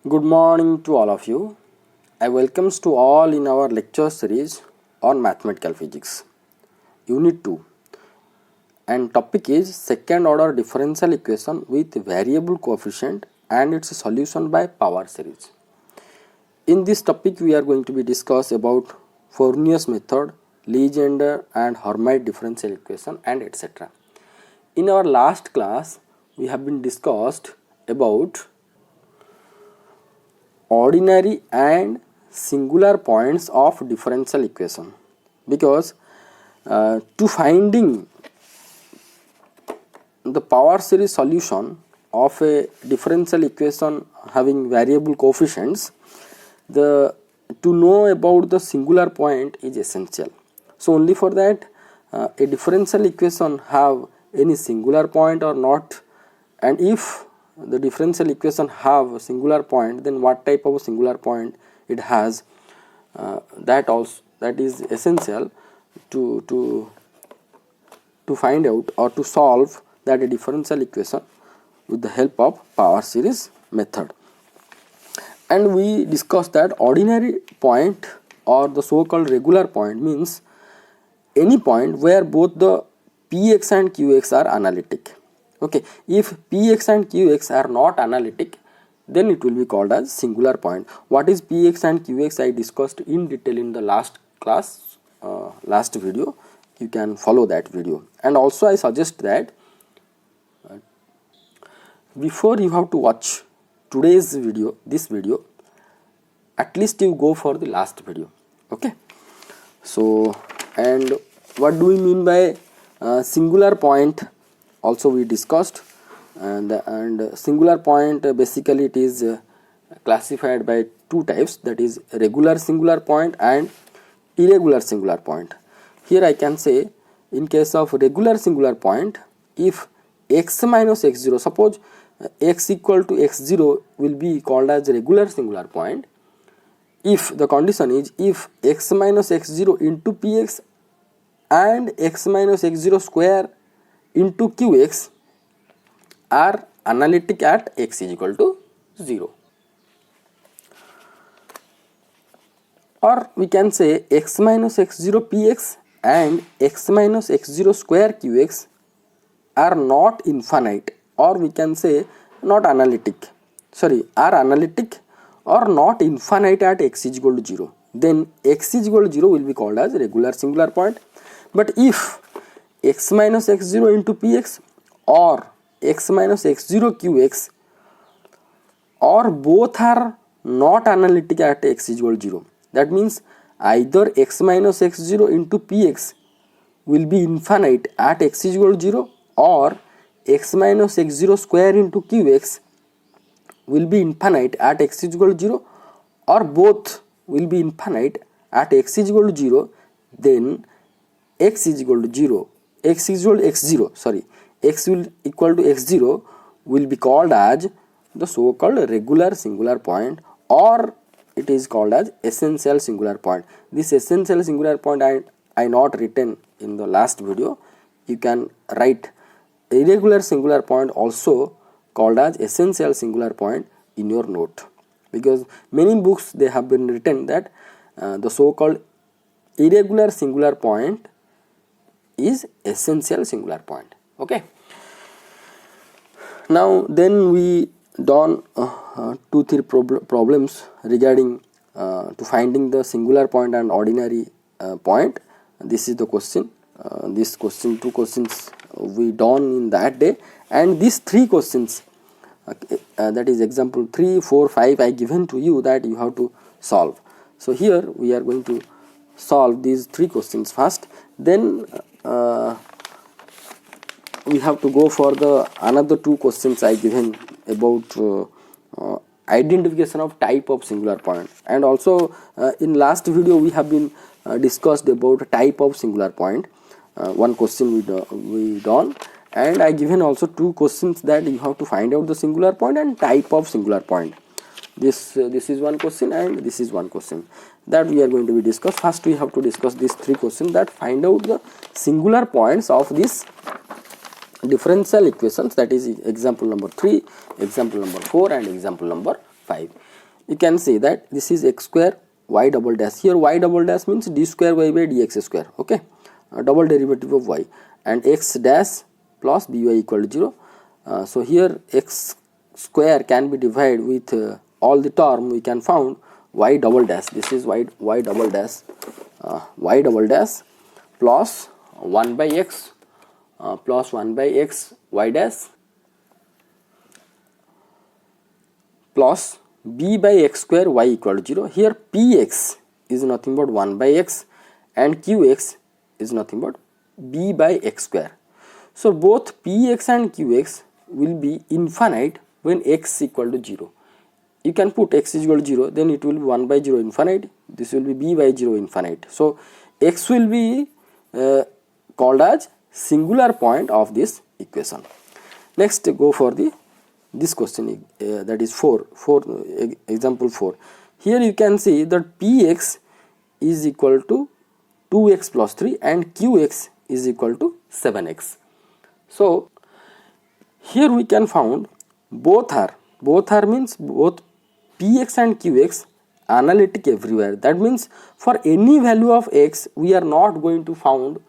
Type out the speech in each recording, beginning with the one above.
Good morning to all of you. I welcomes to all in our lecture series on mathematical physics, unit 2, and topic is second order differential equation with variable coefficient and its solution by power series. In this topic we are going to be discuss about Frobenius method, Legendre and Hermite differential equation and etc. In our last class we have been discussed about ordinary and singular points of differential equation, because to finding the power series solution of a differential equation having variable coefficients, the to know about the singular point is essential. So only for that a differential equation have any singular point or not, and if the differential equation have a singular point, then what type of a singular point it has, that is essential to find out or to solve that a differential equation with the help of power series method. And we discussed that ordinary point or the so called regular point means any point where both the px and qx are analytic. Okay, if px and qx are not analytic, then it will be called as singular point. What is px and qx I discussed in detail in the last class, last video. You can follow that video. And also I suggest that before you have to watch today's video, this video, at least you go for the last video. Okay, so and what do we mean by singular point also we discussed, and singular point basically it is classified by two types, that is regular singular point and irregular singular point. Here I can say in case of regular singular point, if x minus x0, suppose x equal to x0 will be called as regular singular point if the condition is if x minus x0 into px and x minus x0 square into qx are analytic at x is equal to 0. Or we can say x minus x0 px and x minus x0 square qx are not infinite, or we can say not analytic, are analytic or not infinite at x is equal to 0. Then x is equal to 0 will be called as regular singular point. But if x minus x0 into px or x minus x0 qx or both are not analytic at x is equal to 0, that means either x minus x0 into px will be infinite at x is equal to 0 or x minus x0 square into qx will be infinite at x is equal to 0, or both will be infinite at x is equal to 0, then x is equal to 0, x is equal to x0, x will equal to x0 will be called as the so called regular singular point, or it is called as essential singular point. This essential singular point I not written in the last video. You can write irregular singular point also called as essential singular point in your note, because many books they have been written that the so called irregular singular point is essential singular point. Okay, now then we done 2-3 problems regarding to finding the singular point and ordinary point. This is the question, this question, 2 questions we done in that day, and these 3 questions, that is example 3, 4, 5 I given to you that you have to solve. So here we are going to solve these 3 questions first, then we have to go for the another 2 questions I given about identification of type of singular point, and also in last video we have been discussed about type of singular point. One question we done, and I given also 2 questions that you have to find out the singular point and type of singular point. This is one question and this is one question that we are going to be discussed. First we have to discuss these 3 questions that find out the singular points of this differential equations, that is example number 3, example number 4 and example number 5. You can say that this is x square y double dash. Here y double dash means d square y by dx square. Okay, double derivative of y, and x dash plus by equal to 0. So here x square can be divided with all the term. We can found y double dash. This is y double dash, y double dash plus 1 by x plus 1 by x y dash plus b by x square y equal to 0. Here px is nothing but 1 by x and qx is nothing but b by x square. So both px and qx will be infinite when x equal to 0. You can put x is equal to 0, then it will be 1 by 0 infinite, this will be b by 0 infinite. So x will be called as singular point of this equation. Next go for this question, that is example 4. Here you can see that px is equal to 2x plus 3 and qx is equal to 7x. So here we can found both are means both px and qx analytic everywhere. That means for any value of x we are not going to found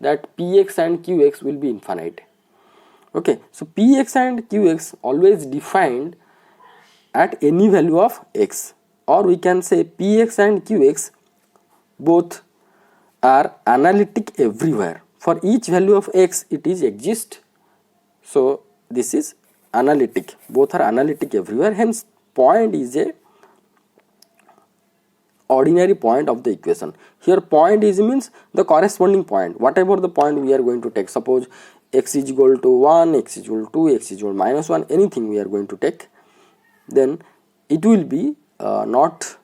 that px and qx will be infinite. Okay, so px and qx always defined at any value of x, or we can say px and qx both are analytic everywhere. For each value of x it is exist. So this is analytic, both are analytic everywhere, hence point is a ordinary point of the equation. Here point is means the corresponding point, whatever the point we are going to take. Suppose x is equal to 1, x is equal to 2, x is equal to minus 1, anything we are going to take, then it will be not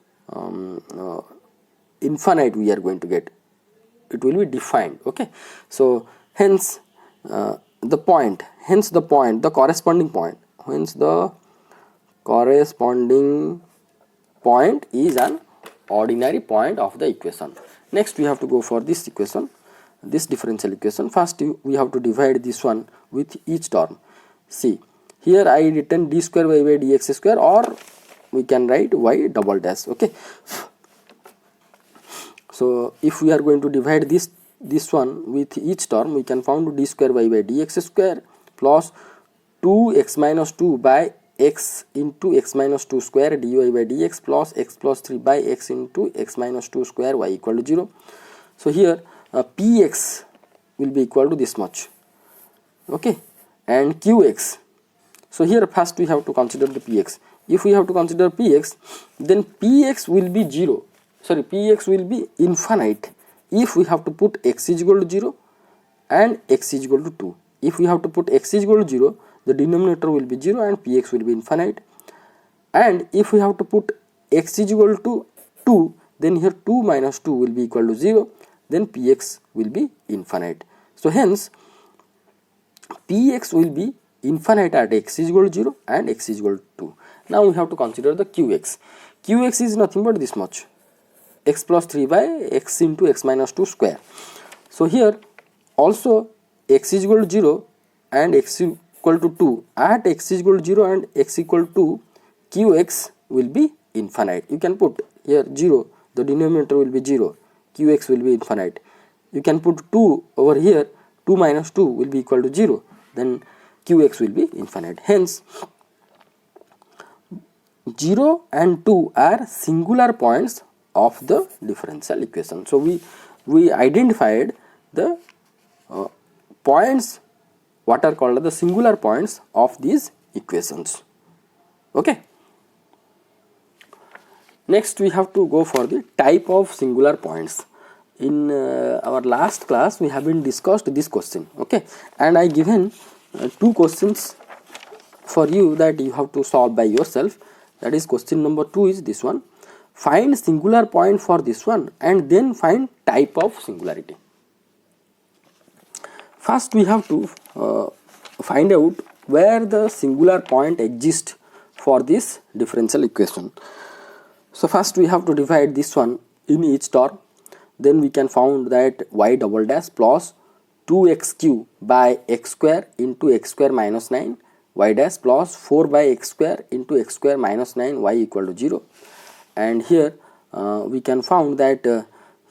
infinite we are going to get, it will be defined. Okay, so hence the corresponding point is an ordinary point of the equation. Next we have to go for this equation, this differential equation. First we have to divide this one with each term. See, here I written d square y by dx square, or we can write y double dash. Okay, so if we are going to divide this one with each term, we can found d square y by dx square plus 2x minus 2 by x into x minus 2 square dy by dx plus x plus 3 by x into x minus 2 square y equal to 0. So here px will be equal to this much. Okay, and qx. So here first we have to consider the px. If we have to consider px, then px will be px will be infinite if we have to put x is equal to 0 and x is equal to 2. If we have to put x is equal to 0, the denominator will be 0 and px will be infinite. And if we have to put x is equal to 2, then here 2 minus 2 will be equal to 0, then px will be infinite. So hence px will be infinite at x is equal to 0 and x is equal to 2. Now we have to consider the qx. Qx is nothing but this much, x plus 3 by x into x minus 2 square. So here also x is equal to 0 and x is equal to 2. At x is equal to 0 and x equal to qx will be infinite. You can put here 0, the denominator will be 0, qx will be infinite. You can put 2 over here, 2 minus 2 will be equal to 0, then qx will be infinite. Hence 0 and 2 are singular points of the differential equation. So we identified the points what are called the singular points of these equations. Okay, next we have to go for the type of singular points. In our last class we have been discussed this question. Okay, and I given two questions for you that you have to solve by yourself. That is, question number 2 is this one: find singular point for this one and then find type of singularity. First we have to find out where the singular point exists for this differential equation. So first we have to divide this one in each term, then we can found that y double dash plus 2x cube by x square into x square minus 9 y dash plus 4 by x square into x square minus 9 y equal to 0. And here we can found that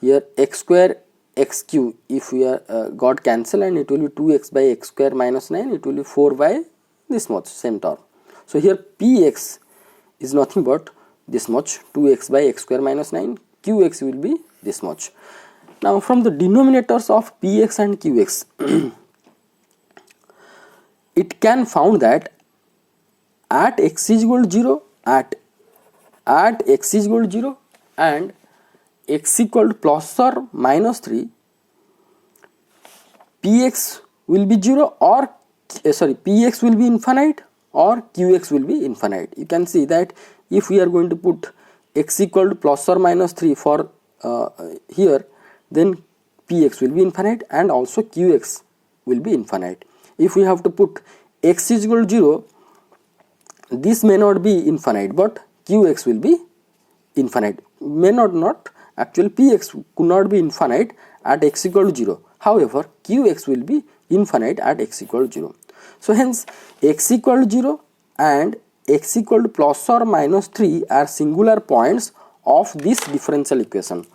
here x square x cube, if we are got cancel, and it will be 2x by x square minus 9, it will be 4 by this much, same term. So here px is nothing but this much, 2x by x square minus 9, qx will be this much. Now from the denominators of px and qx it can found that at x is equal to 0, at x is equal to 0 and x equal to plus or minus 3, px will be 0 or px will be infinite or qx will be infinite. You can see that if we are going to put x equal to plus or minus 3 for here, then px will be infinite and also qx will be infinite. If we have to put x is equal to 0, this may not be infinite but qx will be infinite. May not actually px could not be infinite at x equal to 0. However, qx will be infinite at x equal to 0. So hence x equal to 0 and x equal to plus or minus 3 are singular points of this differential equation,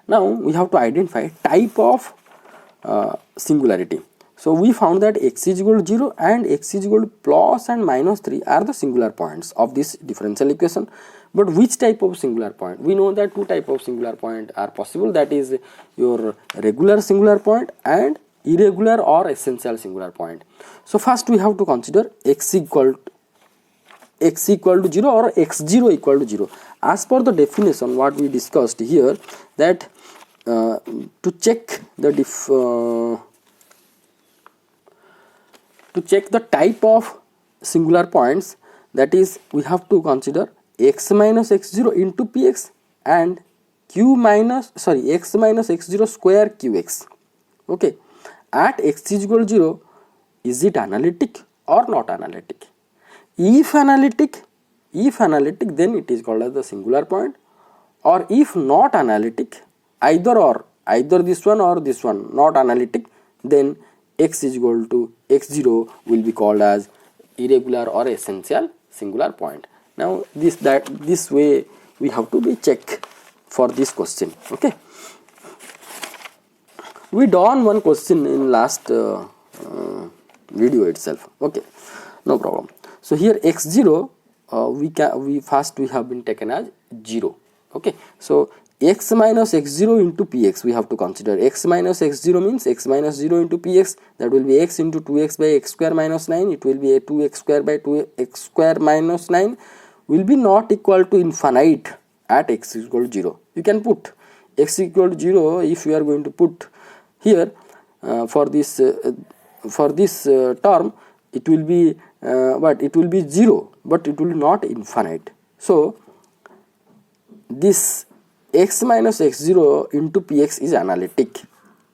Now we have to identify type of singularity. So we found that x is equal to 0 and x is equal to plus and minus 3 are the singular points of this differential equation. But which type of singular point? We know that two type of singular point are possible, that is your regular singular point and irregular or essential singular point. So first we have to consider x equal to 0 or x0 equal to 0. As per the definition what we discussed here, that to check the type of singular points, that is we have to consider x minus x0 into px and x minus x0 square qx. Okay, at x is equal to 0, is it analytic or not analytic? If analytic, then it is called as the singular point, or if not analytic, either this one or this one not analytic, then x is equal to x0 will be called as irregular or essential singular point. Now this way we have to be check for this question. Okay, we done one question in last video itself. Okay, no problem. So here x0 we have been taken as 0. Okay, so x minus x0 into px we have to consider. X minus x0 means x minus 0 into px, that will be x into 2x by x square minus 9, it will be a 2x square by 2x square minus 9 will be not equal to infinite at x is equal to 0. You can put x equal to 0 if you are going to put here for this term, it will be it will be 0 but it will be not infinite. So this x minus x0 into px is analytic.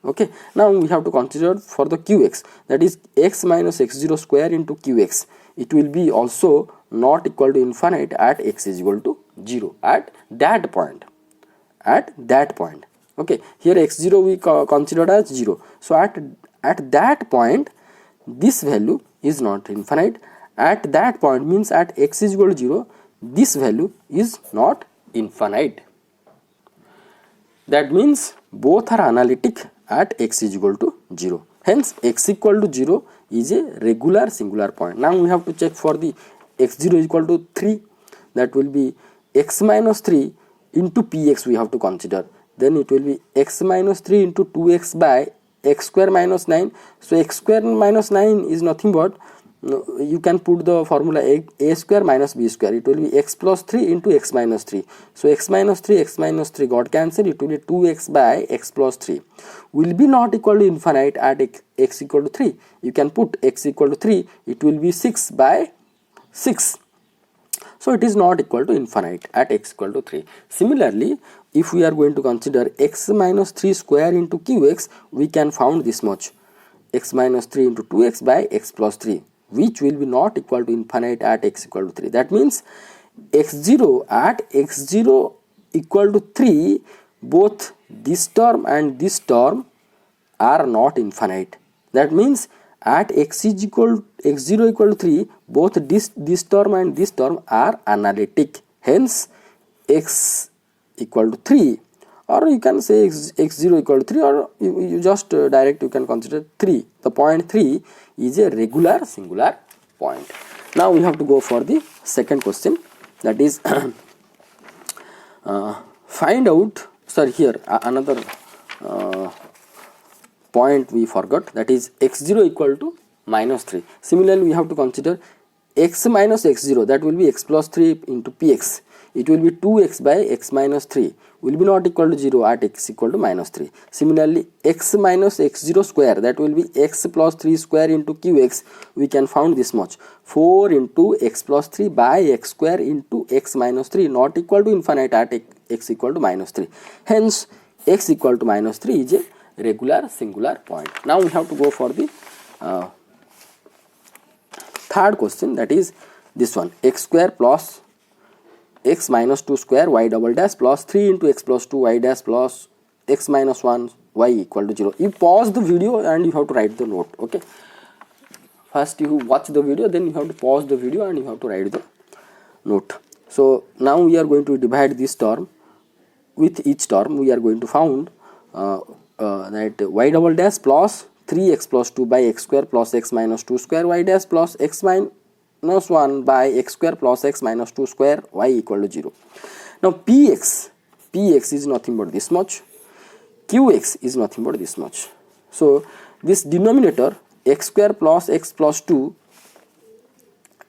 Okay, now we have to consider for the qx, that is x minus x0 square into qx, it will be also not equal to infinite at x is equal to 0 at that point. Okay, here x0 we considered as 0, so at that point this value is not infinite. At that point means at x is equal to 0, this value is not infinite. That means both are analytic at x is equal to 0. Hence x equal to 0 is a regular singular point. Now we have to check for the x0 is equal to 3, that will be x minus 3 into px we have to consider. Then it will be x minus 3 into 2x by x square minus 9. So x square minus 9 is nothing but, you can put the formula a square minus b square, it will be x plus 3 into x minus 3. So x minus 3 got cancelled, it will be 2x by x plus 3 will be not equal to infinite at x equal to 3. You can put x equal to 3, it will be 6 by 6. So it is not equal to infinite at x equal to 3. Similarly, if we are going to consider x minus 3 square into qx, we can found this much, x minus 3 into 2x by x plus 3, which will be not equal to infinite at x equal to 3. That means x0 at x0 equal to 3, both this term and this term are not infinite. That means at x0 equal to 3, both this term and this term are analytic. Hence x equal to 3, or you can say x0 equal to 3, or you just direct you can consider 3. The point 3 is a regular singular point. Now we have to go for the second question, that is find out, sorry, here another point we forgot, that is x0 equal to minus 3. Similarly, we have to consider x minus x0, that will be x plus 3 into px. It will be 2x by x minus 3 will be not equal to 0 at x equal to minus 3. Similarly, x minus x0 square, that will be x plus 3 square into qx. We can found this much, 4 into x plus 3 by x square into x minus 3 not equal to infinite at x equal to minus 3. Hence x equal to minus 3 is a regular singular point. Now we have to go for the third question, that is this one, x square plus x minus 2 square y double dash plus 3 into x plus 2 y dash plus x minus 1 y equal to 0. You pause the video and you have to write the note. Okay, first you watch the video, then you have to pause the video and you have to write the note. So now we are going to divide this term. With each term we are going to found that y double dash plus 3x plus 2 by x square plus x minus 2 square y dash plus x minus 1 by x square plus x minus 2 square y equal to 0. Now px is nothing but this much, qx is nothing but this much. So this denominator x square plus x plus 2,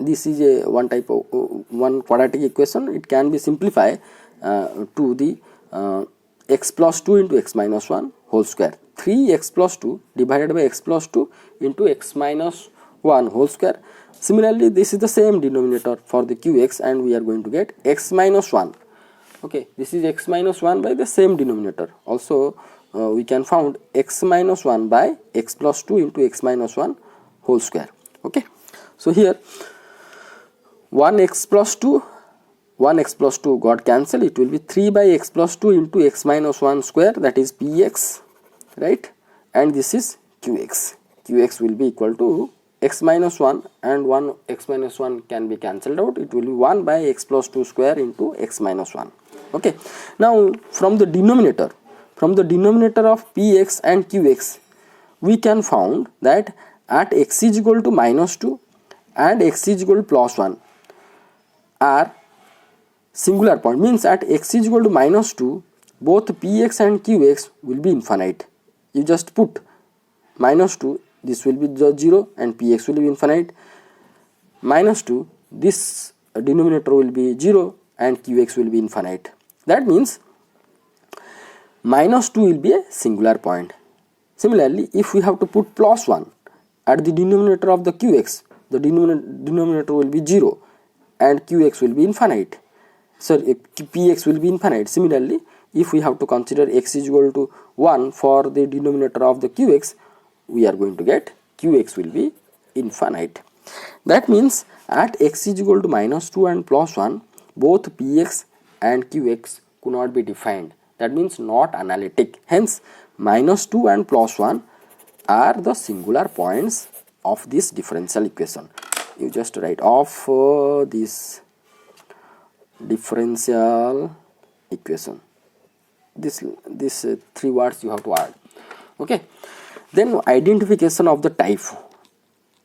this is a one type of one quadratic equation. It can be simplified to the x plus 2 into x minus 1 whole square. 3x plus 2 divided by x plus 2 into x minus 1 whole square. Similarly, this is the same denominator for the qx, and we are going to get x minus 1. Okay, this is x minus 1 by the same denominator. Also we can found x minus 1 by x plus 2 into x minus 1 whole square. Okay, so here 1x plus 2 got cancelled. It will be 3 by x plus 2 into x minus 1 square, that is px, right? And this is qx. Qx will be equal to x minus 1 and 1 x minus 1 can be cancelled out. It will be 1 by x plus 2 square into x minus 1. Okay, now from the denominator of px and qx, we can found that at x is equal to minus 2 and x is equal to plus 1 are singular point. Means at x is equal to minus 2, both px and qx will be infinite. You just put minus 2, this will be 0 and px will be infinite. Minus 2, this denominator will be 0 and qx will be infinite. That means minus 2 will be a singular point. Similarly, if we have to put plus 1 at the denominator of the qx, the denominator will be 0 and qx will be infinite. So px will be infinite. Similarly, if we have to consider x is equal to 1 for the denominator of the qx, we are going to get qx will be infinite. That means at x is equal to minus 2 and plus 1, both px and qx could not be defined. That means not analytic. Hence minus 2 and plus 1 are the singular points of this differential equation. You just write off this differential equation. This three words you have to add. Okay, then identification of the type.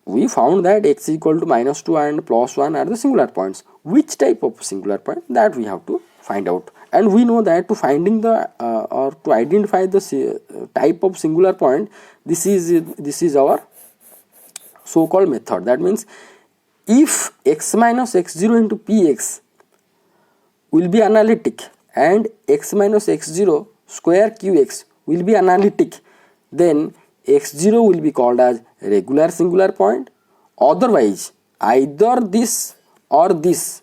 We found that x is equal to minus 2 and plus 1 are the singular points. Which type of singular point, that we have to find out. And we know that to finding the or to identify the type of singular point, this is our so-called method. That means if x minus x0 into px will be analytic and x minus x0 square qx will be analytic, then x0 will be called as regular singular point. Otherwise, either this or this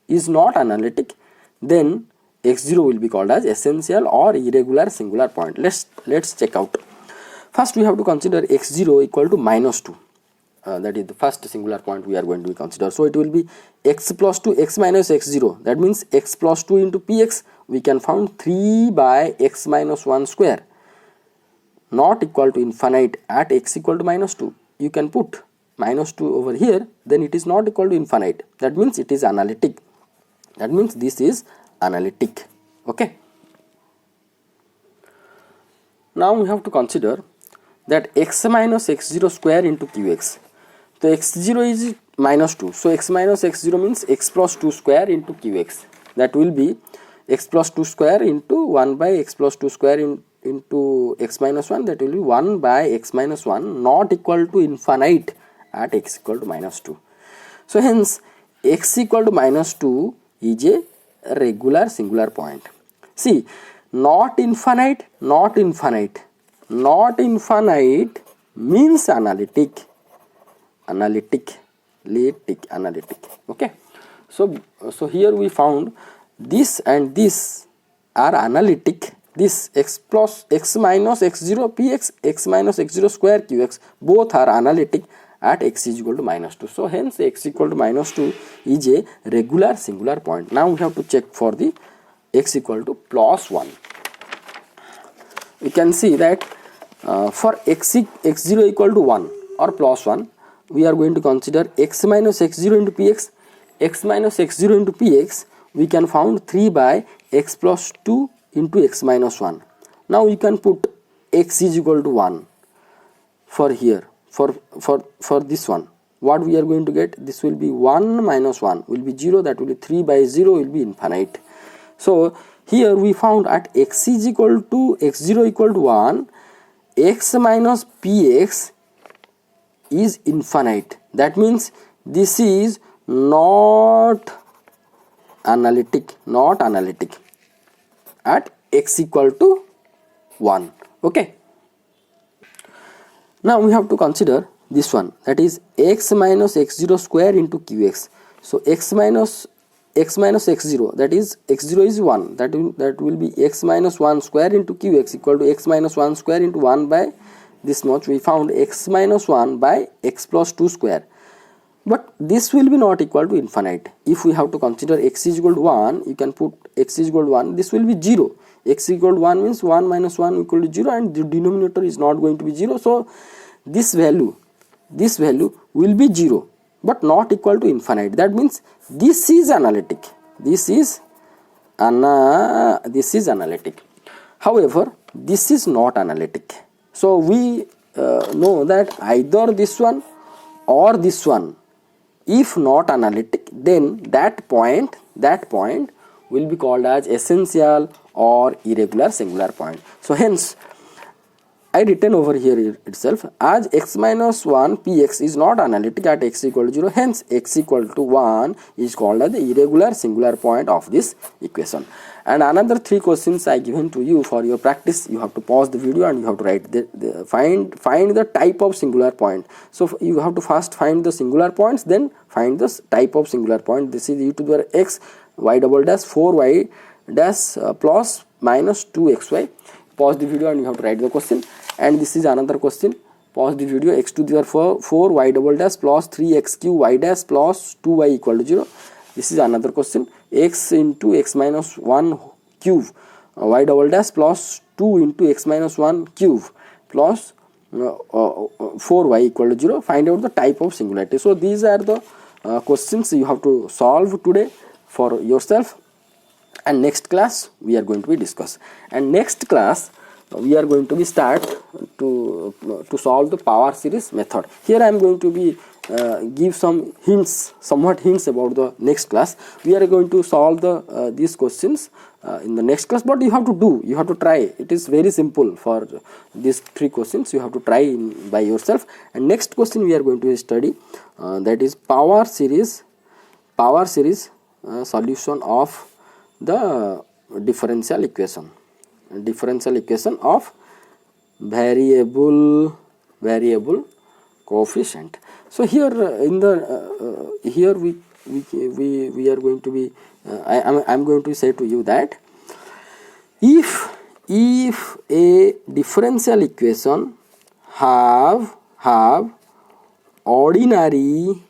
is not analytic, then x0 will be called as essential or irregular singular point. Let's check out. First we have to consider x0 equal to minus 2. That is the first singular point we are going to consider. So it will be x plus 2 x minus x0. That means x plus 2 into px, we can found 3 by x minus 1 square not equal to infinite at x equal to minus 2, you can put minus 2 over here, then it is not equal to infinite. That means it is analytic. That means this is analytic. Okay. Now we have to consider that x minus x0 square into qx. So x0 is minus 2. So x minus x0 means x plus 2 square into qx. That will be x plus 2 square into 1 by x plus 2 square into x minus 1. That will be 1 by x minus 1 not equal to infinite at x equal to minus 2. So hence x equal to minus 2 is a regular singular point. See, not infinite means analytic. Okay. So here we found this and this are analytic. This x minus x0 px, x minus x0 square qx, both are analytic at x is equal to minus 2. So hence x equal to minus 2 is a regular singular point. Now we have to check for the x equal to plus 1. We can see that for x0 equal to 1 or plus 1, we are going to consider x minus x0 into px. X minus x0 into px, we can found 3 by x plus 2 into x minus 1. Now you can put x is equal to 1 for here, for this one. What we are going to get? This will be 1 minus 1 will be 0, that will be 3 by 0 will be infinite. So here we found at x is equal to x0 equal to 1, x minus px is infinite. That means this is not analytic at x equal to 1. Okay. Now we have to consider this one, that is x minus x0 square into qx. So x minus x0, that is x0 is 1, that will be x minus 1 square into qx equal to x minus 1 square into 1 by this much. We found x minus 1 by x plus 2 square. But this will be not equal to infinite. If we have to consider x is equal to 1, you can put x is equal to 1, this will be 0. X equal to 1 means 1 minus 1 equal to 0, and the denominator is not going to be 0. So this value will be 0, but not equal to infinite. That means this is analytic. This is analytic. However, this is not analytic. So we know that either this one or this one, if not analytic, then that point will be called as essential or irregular singular point. So hence I written over here itself as x minus 1 px is not analytic at x equal to 0, hence x equal to 1 is called as the irregular singular point of this equation. And another 3 questions I given to you for your practice. You have to pause the video and you have to write find the type of singular point. So you have to first find the singular points, then find the type of singular point. This is e to the power x y double dash 4y dash plus minus 2xy. Pause the video and you have to write the question. And this is another question. Pause the video. X to the power 4 y double dash plus 3x cube y dash plus 2y equal to 0. This is another question. X into x minus 1 cube y double dash plus 2 into x minus 1 cube plus 4y equal to 0. Find out the type of singularity. So these are the questions you have to solve today for yourself. And next class we are going to be discuss. And next class we are going to be start to solve the power series method. Here I am going to be give some somewhat hints about the next class. We are going to solve the these questions in the next class, but you have to try. It is very simple. For these 3 questions you have to try by yourself. And next question we are going to study that is power series solution of the differential equation of variable coefficient. So here in the here we are going to be I am going to say to you that if a differential equation have ordinary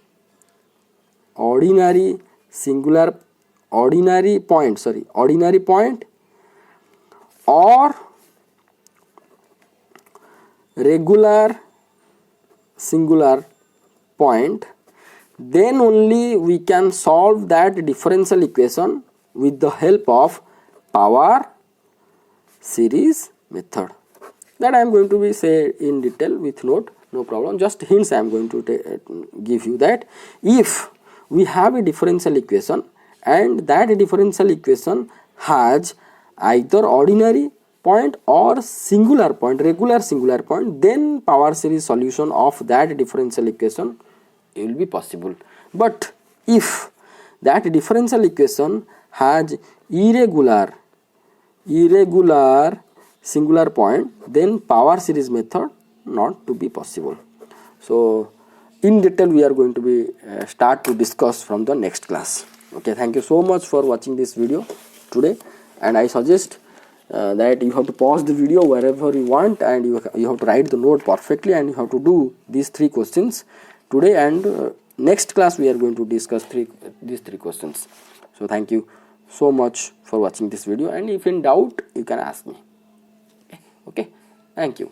point or regular singular point, then only we can solve that differential equation with the help of power series method. That I am going to be say in detail with note, no problem, just hints I am going to give you. That if we have a differential equation and that differential equation has either ordinary point or singular point, regular singular point, then power series solution of that differential equation will be possible. But if that differential equation has irregular singular point, then power series method not to be possible. So in detail we are going to be start to discuss from the next class. Okay, thank you so much for watching this video today, and I suggest that you have to pause the video wherever you want, and you have to write the note perfectly, and you have to do these 3 questions today, and next class we are going to discuss these three questions. So thank you so much for watching this video, and if in doubt you can ask me. Okay, thank you.